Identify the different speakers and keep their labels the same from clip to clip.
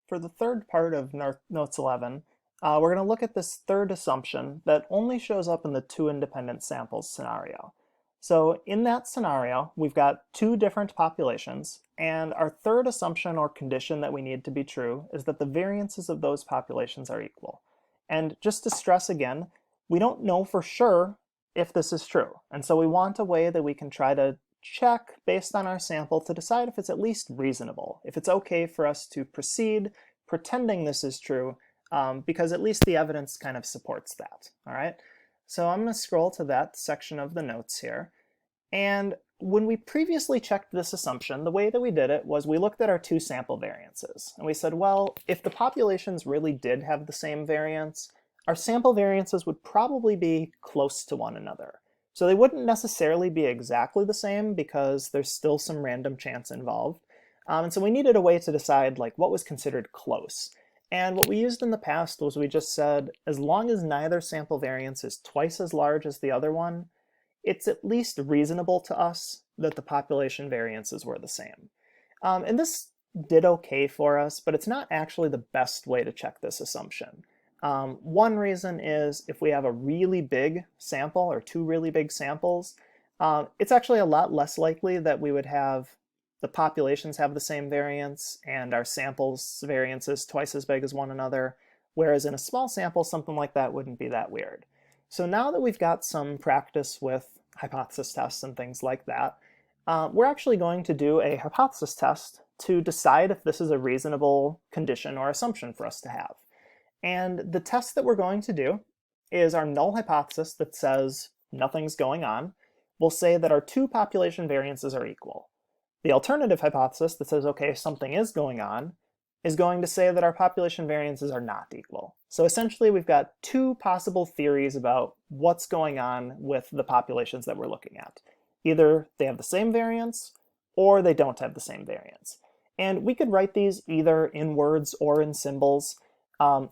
Speaker 1: For the third part of Notes 11, we're going to look at this third assumption that only shows up in the two independent samples scenario. So in that scenario, we've got two different populations, and our third assumption or condition that we need to be true is that the variances of those populations are equal. And just to stress again, we don't know for sure if this is true. And so we want a way that we can try to check based on our sample to decide if it's at least reasonable, if it's okay for us to proceed pretending this is true, because at least the evidence kind of supports that. All right, so I'm going to scroll to that section of the notes here. And when we previously checked this assumption, the way that we did it was we looked at our two sample variances. And we said, well, if the populations really did have the same variance, our sample variances would probably be close to one another. So they wouldn't necessarily be exactly the same because there's still some random chance involved. And so we needed a way to decide like what was considered close. And what we used in the past was we just said, as long as neither sample variance is twice as large as the other one, it's at least reasonable to us that the population variances were the same. And this did okay for us, but it's not actually the best way to check this assumption. One reason is if we have a really big sample or two really big samples, it's actually a lot less likely that we would have the populations have the same variance and our samples variances twice as big as one another, whereas in a small sample, something like that wouldn't be that weird. So now that we've got some practice with hypothesis tests and things like that, we're actually going to do a hypothesis test to decide if this is a reasonable condition or assumption for us to have. And the test that we're going to do is our null hypothesis that says nothing's going on. We'll say that our two population variances are equal. The alternative hypothesis that says, okay, something is going on, is going to say that our population variances are not equal. So essentially we've got two possible theories about what's going on with the populations that we're looking at. Either they have the same variance or they don't have the same variance. And we could write these either in words or in symbols.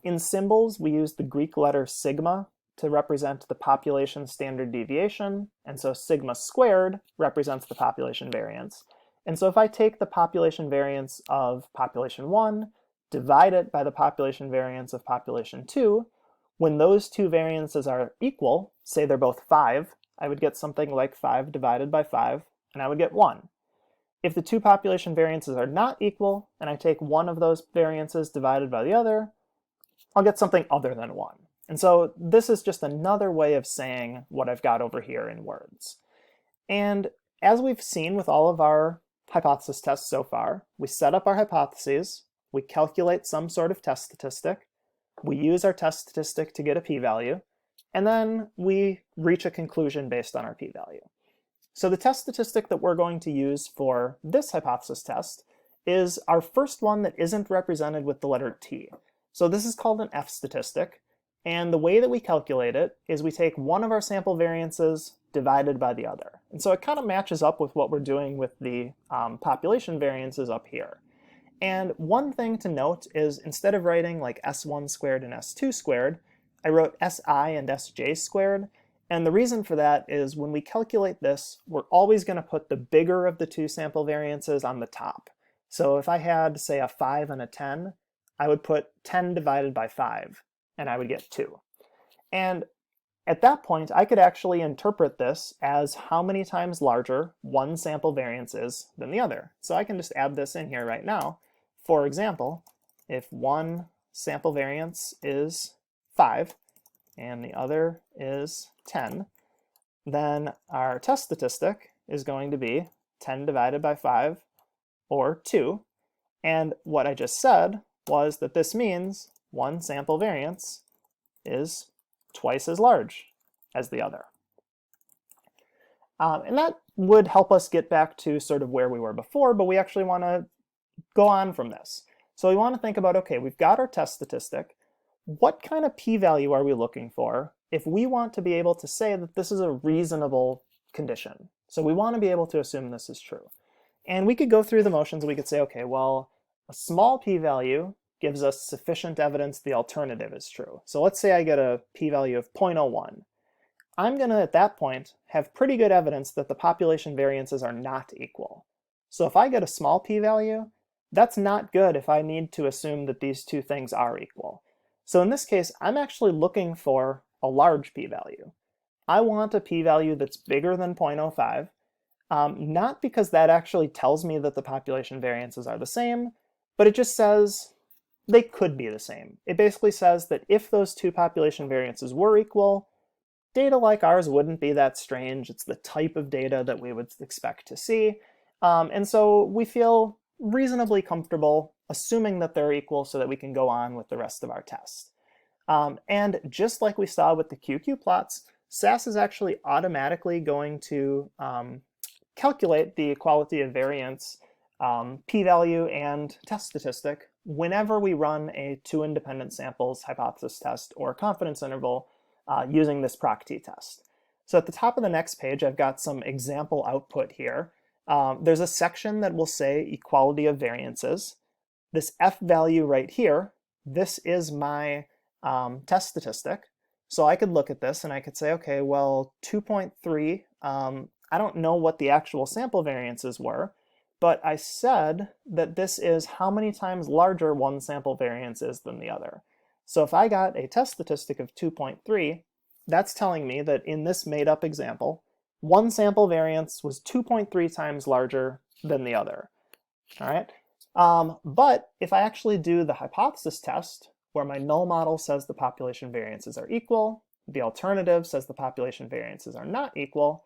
Speaker 1: In symbols, we use the Greek letter sigma to represent the population standard deviation, and so sigma squared represents the population variance. And so if I take the population variance of population 1, divide it by the population variance of population 2, when those two variances are equal, say they're both 5, I would get something like 5 divided by 5, and I would get 1. If the two population variances are not equal, and I take one of those variances divided by the other, I'll get something other than 1. And so this is just another way of saying what I've got over here in words. And as we've seen with all of our hypothesis tests so far, we set up our hypotheses, we calculate some sort of test statistic, we use our test statistic to get a p-value, and then we reach a conclusion based on our p-value. So the test statistic that we're going to use for this hypothesis test is our first one that isn't represented with the letter t. So this is called an F statistic, and the way that we calculate it is we take one of our sample variances divided by the other. And so it kind of matches up with what we're doing with the population variances up here. And one thing to note is instead of writing like S1 squared and S2 squared, I wrote Si and Sj squared. And the reason for that is when we calculate this, we're always going to put the bigger of the two sample variances on the top. So if I had, say, a 5 and a 10, I would put 10 divided by 5, and I would get 2. And at that point, I could actually interpret this as how many times larger one sample variance is than the other. So I can just add this in here right now. For example, if one sample variance is 5 and the other is 10, then our test statistic is going to be 10 divided by 5, or 2. And what I just said was that this means one sample variance is twice as large as the other. And that would help us get back to sort of where we were before, but we actually want to go on from this. So we want to think about, okay, we've got our test statistic. What kind of p-value are we looking for if we want to be able to say that this is a reasonable condition? So we want to be able to assume this is true. And we could go through the motions and we could say, okay, well, a small p-value gives us sufficient evidence the alternative is true. So let's say I get a p-value of 0.01. I'm going to, at that point, have pretty good evidence that the population variances are not equal. So if I get a small p-value, That's not good if I need to assume that these two things are equal. So in this case, I'm actually looking for a large p-value. I want a p-value that's bigger than 0.05, not because that actually tells me that the population variances are the same, but it just says they could be the same. It basically says that if those two population variances were equal, data like ours wouldn't be that strange. It's the type of data that we would expect to see. And so we feel reasonably comfortable assuming that they're equal so that we can go on with the rest of our test. And just like we saw with the QQ plots, SAS is actually automatically going to calculate the equality of variance p-value and test statistic whenever we run a two independent samples hypothesis test or confidence interval using this proc-t test. So at the top of the next page, I've got some example output here. There's a section that will say equality of variances. This F value right here, this is my test statistic. So I could look at this and I could say, okay, well, 2.3, I don't know what the actual sample variances were, but I said that this is how many times larger one sample variance is than the other. So if I got a test statistic of 2.3, that's telling me that in this made-up example, one sample variance was 2.3 times larger than the other. All right. But if I actually do the hypothesis test, where my null model says the population variances are equal, the alternative says the population variances are not equal,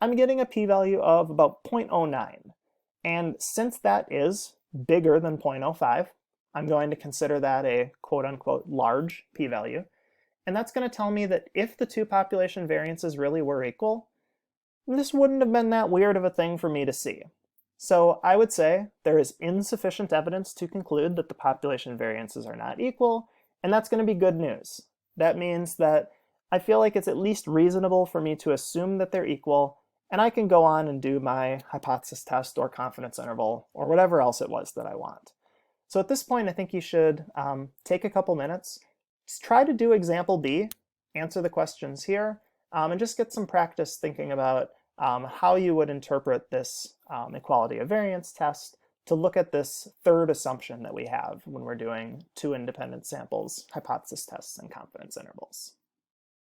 Speaker 1: I'm getting a p-value of about 0.09. And since that is bigger than 0.05, I'm going to consider that a quote-unquote large p-value. And that's going to tell me that if the two population variances really were equal, this wouldn't have been that weird of a thing for me to see. So I would say there is insufficient evidence to conclude that the population variances are not equal, and that's going to be good news. That means that I feel like it's at least reasonable for me to assume that they're equal, and I can go on and do my hypothesis test or confidence interval or whatever else it was that I want. So at this point, I think you should take a couple minutes, just try to do example B, answer the questions here, and just get some practice thinking about how you would interpret this equality of variance test to look at this third assumption that we have when we're doing two independent samples, hypothesis tests, and confidence intervals.